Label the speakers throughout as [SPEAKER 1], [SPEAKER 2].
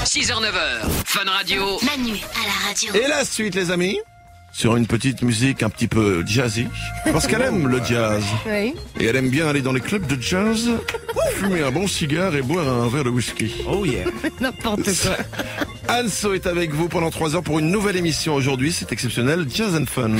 [SPEAKER 1] 6h-9h, Fun Radio.
[SPEAKER 2] Manu à la radio.
[SPEAKER 3] Et la suite, les amis, sur une petite musique un petit peu jazzy, parce qu'elle aime le jazz.
[SPEAKER 4] Oui.
[SPEAKER 3] Et elle aime bien aller dans les clubs de jazz, fumer un bon cigare et boire un verre de whisky.
[SPEAKER 5] Oh yeah.
[SPEAKER 4] N'importe quoi.
[SPEAKER 3] Anso est avec vous pendant 3 heures pour une nouvelle émission aujourd'hui. C'est exceptionnel, Jazz and Fun.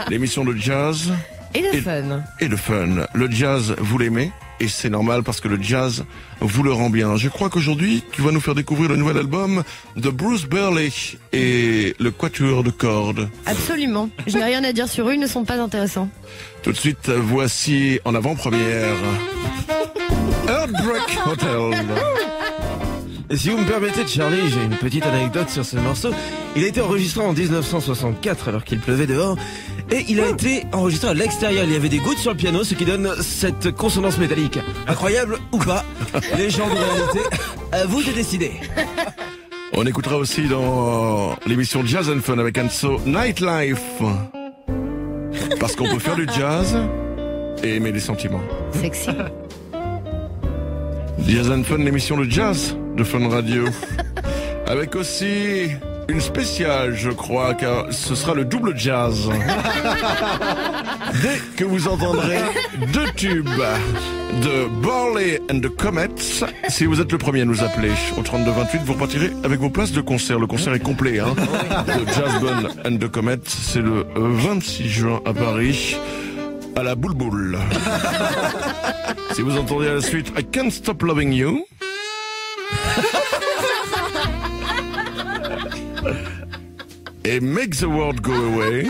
[SPEAKER 3] L'émission de jazz
[SPEAKER 4] Et le fun.
[SPEAKER 3] et de fun. Le jazz, vous l'aimez, et c'est normal parce que le jazz vous le rend bien. Je crois qu'aujourd'hui, tu vas nous faire découvrir le nouvel album de Bruce Burley et le Quatuor de cordes.
[SPEAKER 4] Absolument. Je n'ai rien à dire sur eux, ils ne sont pas intéressants.
[SPEAKER 3] Tout de suite, voici en avant-première Heartbreak Hotel.
[SPEAKER 5] Et si vous me permettez, Charlie, j'ai une petite anecdote sur ce morceau. Il a été enregistré en 1964 alors qu'il pleuvait dehors. Et il a été enregistré à l'extérieur. Il y avait des gouttes sur le piano, ce qui donne cette consonance métallique. Incroyable ou pas, les gens de réalité, à vous de décider.
[SPEAKER 3] On écoutera aussi dans l'émission Jazz and Fun avec Anso Nightlife. Parce qu'on peut faire du jazz et aimer les sentiments.
[SPEAKER 4] Sexy.
[SPEAKER 3] Jazz and Fun, l'émission de jazz de Fun Radio. Avec aussi une spéciale, je crois, car ce sera le double jazz. Dès que vous entendrez 2 tubes de Burley and the Comets, si vous êtes le premier à nous appeler au 3228, vous repartirez avec vos places de concert. Le concert est complet, hein. De Jazz Band and the Comets, c'est le 26 juin à Paris, à la Boule Boule. Si vous entendez à la suite I Can't Stop Loving You, et Make the World Go Away,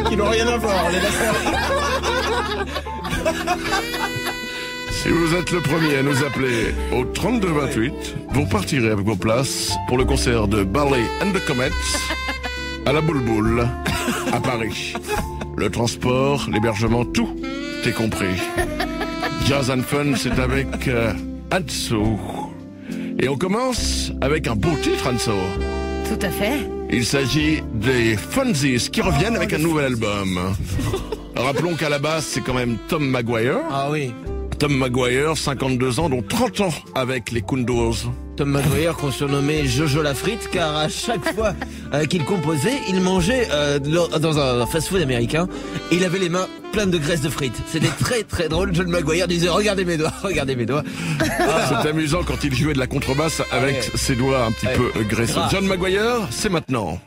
[SPEAKER 5] Qui n'ont rien à voir, les
[SPEAKER 3] si vous êtes le premier à nous appeler au 3228, vous repartirez avec vos places pour le concert de Burley and the Comets à la Boule Boule à Paris. Le transport, l'hébergement, tout est compris. Jazz and Fun, c'est avec Anso. Et on commence avec un beau titre, Anso.
[SPEAKER 4] Tout à fait.
[SPEAKER 3] Il s'agit des Funzies qui reviennent avec un nouvel album. Rappelons qu'à la base, c'est quand même Tom Maguire.
[SPEAKER 5] Ah oui.
[SPEAKER 3] Tom Maguire, 52 ans, dont 30 ans avec les Kundos.
[SPEAKER 5] Tom Maguire qu'on surnommait Jojo la frite, car à chaque fois qu'il composait, il mangeait dans un fast-food américain et il avait les mains pleines de graisse de frites. C'était très très drôle. John Maguire disait regardez mes doigts, regardez mes doigts.
[SPEAKER 3] C'est amusant quand il jouait de la contrebasse avec ses doigts un petit peu graisseux. John Maguire, c'est maintenant.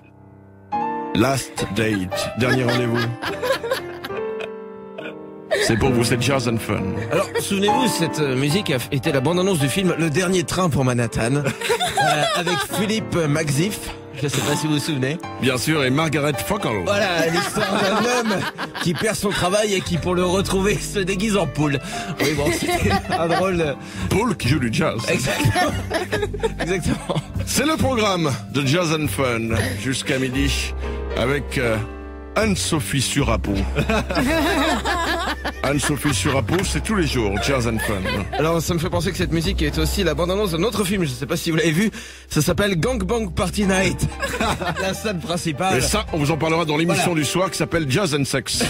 [SPEAKER 3] Last date, dernier rendez-vous. C'est pour vous, c'est Jazz and Fun.
[SPEAKER 5] Alors, souvenez-vous, cette musique a été la bande-annonce du film Le Dernier Train pour Manhattan, avec Philippe Magziff. Je sais pas si vous vous souvenez.
[SPEAKER 3] Bien sûr, et Margaret Focal.
[SPEAKER 5] Voilà, l'histoire d'un homme qui perd son travail et qui, pour le retrouver, se déguise en poule. Oui, bon, c'était un drôle...
[SPEAKER 3] Paul qui joue du jazz.
[SPEAKER 5] Exactement. Exactement.
[SPEAKER 3] C'est le programme de Jazz and Fun jusqu'à midi avec Anne-Sophie Surapeau. Anne-Sophie Surapeau, c'est tous les jours, Jazz and Fun.
[SPEAKER 5] Alors, ça me fait penser que cette musique est aussi la bande-annonce d'un autre film. Je sais pas si vous l'avez vu. Ça s'appelle Gang Bang Party Night. La scène principale.
[SPEAKER 3] Et ça, on vous en parlera dans l'émission du soir qui s'appelle Jazz and Sex.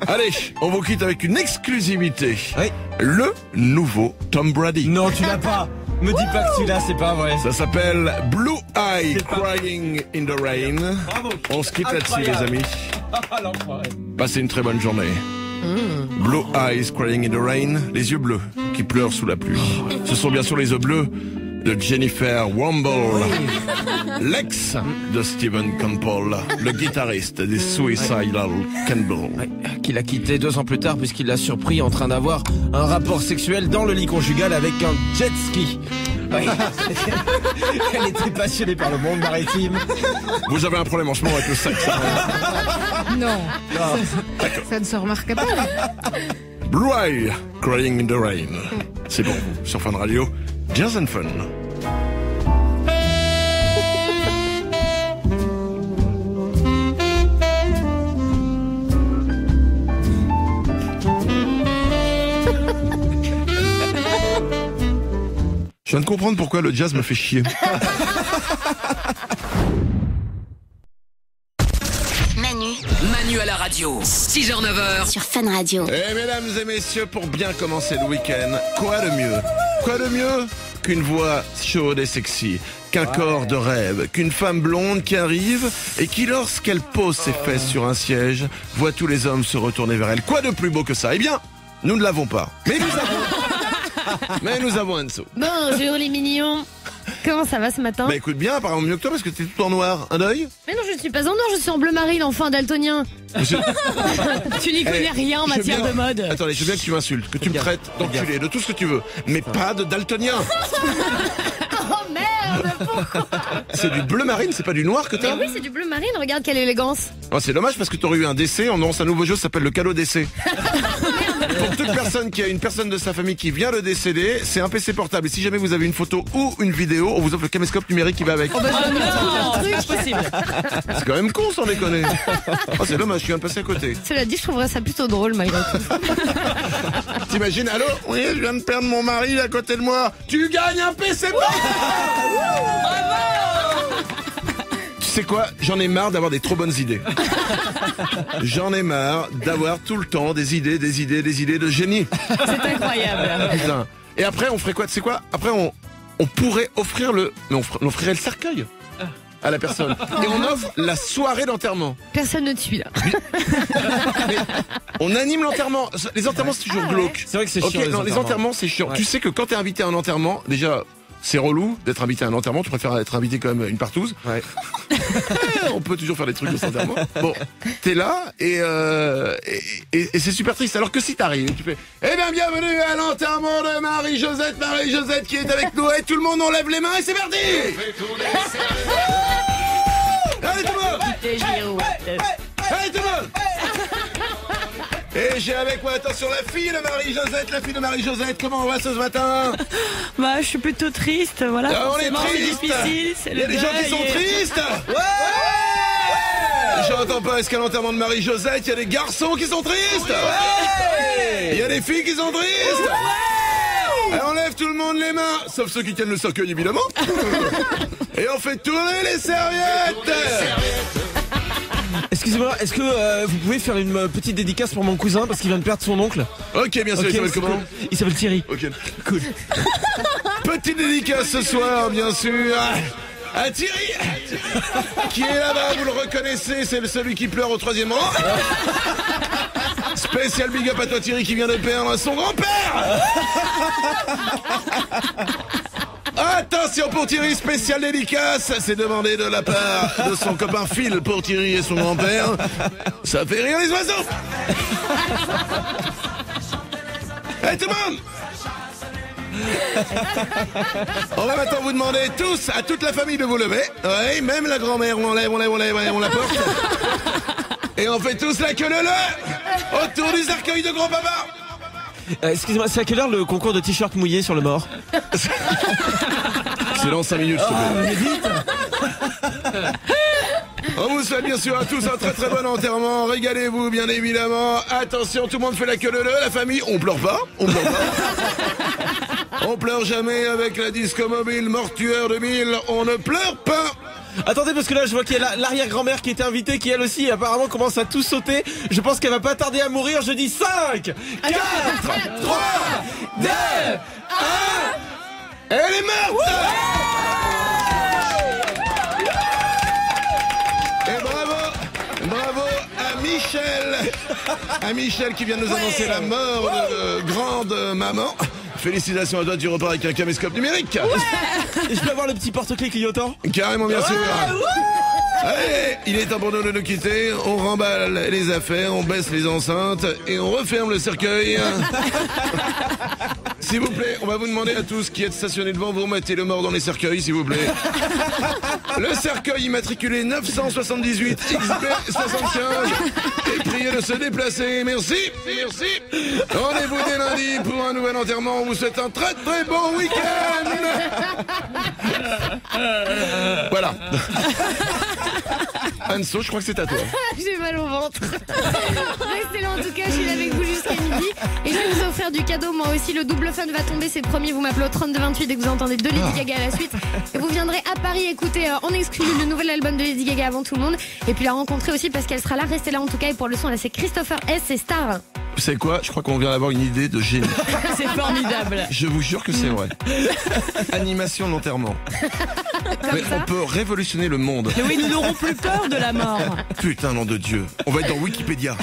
[SPEAKER 3] Allez, on vous quitte avec une exclusivité.
[SPEAKER 5] Oui.
[SPEAKER 3] Le nouveau Tom Brady.
[SPEAKER 5] Non, tu l'as pas. Me dis pas que tu l'as, c'est pas vrai.
[SPEAKER 3] Ça s'appelle Blue Eye Crying in the Rain.
[SPEAKER 5] Bravo.
[SPEAKER 3] On se quitte là-dessus, les
[SPEAKER 5] Incroyable.
[SPEAKER 3] amis.
[SPEAKER 5] L'enfoiré.
[SPEAKER 3] Passez une très bonne journée. Blue Eyes Crying in the Rain, les yeux bleus qui pleurent sous la pluie. Ce sont bien sûr les yeux bleus de Jennifer Womble, l'ex de Stephen Campbell, le guitariste des Suicidal Campbell.
[SPEAKER 5] Ouais, qu'il a quitté 2 ans plus tard puisqu'il l'a surpris en train d'avoir un rapport sexuel dans le lit conjugal avec un jet ski. Oui. Elle était passionnée par le monde maritime.
[SPEAKER 3] Vous avez un problème en ce moment avec le sexe.
[SPEAKER 4] Non. Ça ne se remarque pas.
[SPEAKER 3] Blue Eye Crying in the Rain. C'est pour vous sur Fun Radio. Jazz and Fun. Je viens de comprendre pourquoi le jazz me fait chier.
[SPEAKER 1] Manu à la radio. 6h-9h.
[SPEAKER 2] Sur Fun Radio.
[SPEAKER 3] Et mesdames et messieurs, pour bien commencer le week-end, quoi de mieux Quoi de mieux qu'une voix chaude et sexy, qu'un corps de rêve, qu'une femme blonde qui arrive et qui, lorsqu'elle pose ses fesses sur un siège, voit tous les hommes se retourner vers elle. Quoi de plus beau que ça? Eh bien, nous ne l'avons pas. Mais nous avons Anso.
[SPEAKER 2] Bonjour les mignons. Comment ça va ce matin?
[SPEAKER 3] Bah écoute bien, apparemment mieux que toi parce que t'es tout en noir. Un œil?
[SPEAKER 2] Mais non, je ne suis pas en noir, je suis en bleu marine, enfin daltonien. Tu n'y connais rien en matière de mode.
[SPEAKER 3] Attendez, je veux bien que tu m'insultes, que tu me traites d'enculé, de tout ce que tu veux, mais pas de daltonien.
[SPEAKER 2] Oh merde, pourquoi?
[SPEAKER 3] C'est du bleu marine, c'est pas du noir que t'as?
[SPEAKER 2] Mais oui, c'est du bleu marine, regarde quelle élégance.
[SPEAKER 3] Oh, c'est dommage parce que t'aurais eu un décès, on lance un nouveau jeu, ça s'appelle le cadeau décès. Pour toute personne qui a une personne de sa famille qui vient de décéder, c'est un PC portable. Et si jamais vous avez une photo ou une vidéo, on vous offre le caméscope numérique qui va avec.
[SPEAKER 2] Oh bah non, c'est pas possible.
[SPEAKER 3] C'est quand même con sans déconner. Oh, c'est dommage, je viens de passer à côté.
[SPEAKER 2] Cela dit, je trouverais ça plutôt drôle malgré tout.
[SPEAKER 3] T'imagines, allô? Oui, je viens de perdre mon mari à côté de moi. Tu gagnes un PC portable. Tu sais quoi? J'en ai marre d'avoir des trop bonnes idées. J'en ai marre d'avoir tout le temps des idées de génie.
[SPEAKER 2] C'est incroyable.
[SPEAKER 3] Putain. Et après, on ferait quoi? Tu sais quoi? Après, on pourrait offrir on offrirait le cercueil à la personne. Et on offre la soirée d'enterrement.
[SPEAKER 2] Personne ne te suit là.
[SPEAKER 3] Mais on anime l'enterrement. Les enterrements, c'est toujours glauque.
[SPEAKER 5] C'est vrai que c'est
[SPEAKER 3] Ok,
[SPEAKER 5] chiant.
[SPEAKER 3] non, les enterrements, c'est chiant.
[SPEAKER 5] Ouais.
[SPEAKER 3] Tu sais que quand t'es invité à un enterrement, déjà, c'est relou d'être invité à un enterrement. Tu préfères être invité comme une partouze.
[SPEAKER 5] Ouais.
[SPEAKER 3] On peut toujours faire des trucs aux enterrements. Bon, t'es là et c'est super triste. Alors que si t'arrives, tu fais eh bien bienvenue à l'enterrement de Marie-Josette qui est avec nous. Et tout le monde on lève les mains et c'est parti. Allez tout le monde. Allez tout le monde. Et j'ai avec moi, attention, la fille de Marie-Josette, comment on va ce matin?
[SPEAKER 6] Bah, je suis plutôt triste, voilà.
[SPEAKER 3] Ah, on est
[SPEAKER 6] forcément,
[SPEAKER 3] triste.
[SPEAKER 6] c'est difficile, c'est
[SPEAKER 3] Il y a
[SPEAKER 6] le
[SPEAKER 3] des gens qui
[SPEAKER 6] deuil
[SPEAKER 3] sont
[SPEAKER 6] et-
[SPEAKER 3] tristes. J'entends pas, est-ce qu'à l'enterrement de Marie-Josette, il y a des garçons qui sont tristes? Il y a des filles qui sont tristes? Alors on lève tout le monde les mains, sauf ceux qui tiennent le cercueil évidemment. Et on fait tourner les serviettes.
[SPEAKER 5] Excusez-moi, est-ce que vous pouvez faire une petite dédicace pour mon cousin parce qu'il vient de perdre son oncle?
[SPEAKER 3] Ok, bien sûr, il s'appelle
[SPEAKER 5] c'est
[SPEAKER 3] comment?
[SPEAKER 5] cool. Il s'appelle Thierry.
[SPEAKER 3] Ok.
[SPEAKER 5] Cool.
[SPEAKER 3] Petite dédicace ce soir, bien sûr, à Thierry, qui est là-bas, vous le reconnaissez, c'est celui qui pleure au 3e rang. Spécial big up à toi Thierry qui vient de perdre son grand-père. Attention pour Thierry, spécial dédicace, c'est demandé de la part de son copain Phil pour Thierry et son grand-père. Ça fait rire les oiseaux. Hey tout le monde. On va maintenant vous demander tous, à toute la famille de vous lever. Oui, même la grand-mère, on la porte. Et on fait tous la queue leu autour du cercueil de grand-papa.
[SPEAKER 5] Excusez-moi, c'est à quelle heure le concours de t-shirt mouillé sur le mort?
[SPEAKER 3] C'est dans 5 minutes, s'il te plaît. On vous souhaite bien sûr à tous un très très bon enterrement. Régalez-vous, bien évidemment. Attention, tout le monde fait la queue leu, la famille. On pleure pas. On pleure jamais avec la disco mobile mortuaire de 1000. On ne pleure pas.
[SPEAKER 5] Attendez, parce que là je vois qu'il y a l'arrière-grand-mère qui était invitée, qui elle aussi apparemment commence à tout sauter. Je pense qu'elle va pas tarder à mourir. Je dis 5, 4, 3, 2, 1.
[SPEAKER 3] Elle est morte. Et bravo à Michel qui vient de nous annoncer la mort de grande maman. Félicitations à toi, tu repars avec un caméscope numérique.
[SPEAKER 5] Et je peux avoir le petit porte-clés clignotant?
[SPEAKER 3] Carrément, bien sûr. Allez, il est temps pour nous de nous quitter. On remballe les affaires, on baisse les enceintes et on referme le cercueil. S'il vous plaît, on va vous demander à tous qui êtes stationnés devant, vous remettez le mort dans les cercueils, s'il vous plaît. Le cercueil immatriculé 978 XB75 est prié de se déplacer. Merci. Rendez-vous dès lundi pour un nouvel enterrement. On vous souhaite un très très bon week-end. Voilà. Anso, je crois que c'est à toi.
[SPEAKER 2] J'ai mal au ventre. Restez là en tout cas, je suis là avec vous jusqu'à midi. Et je vais vous offrir du cadeau, moi aussi. Le double fun va tomber, c'est promis. Vous m'appelez au 3228 dès que vous entendez de Lady Gaga à la suite. Et vous viendrez à Paris écouter en exclu le nouvel album de Lady Gaga avant tout le monde. Et puis la rencontrer aussi parce qu'elle sera là. Restez là en tout cas. Et pour le son, là c'est Christopher S. et Star.
[SPEAKER 3] Vous savez quoi? Je crois qu'on vient d'avoir une idée de génie.
[SPEAKER 6] C'est formidable.
[SPEAKER 3] Je vous jure que c'est vrai. Animation d'enterrement. Mais on peut révolutionner le monde.
[SPEAKER 6] Mais oui, nous n'aurons plus peur de la mort.
[SPEAKER 3] Putain, nom de Dieu. On va être dans Wikipédia.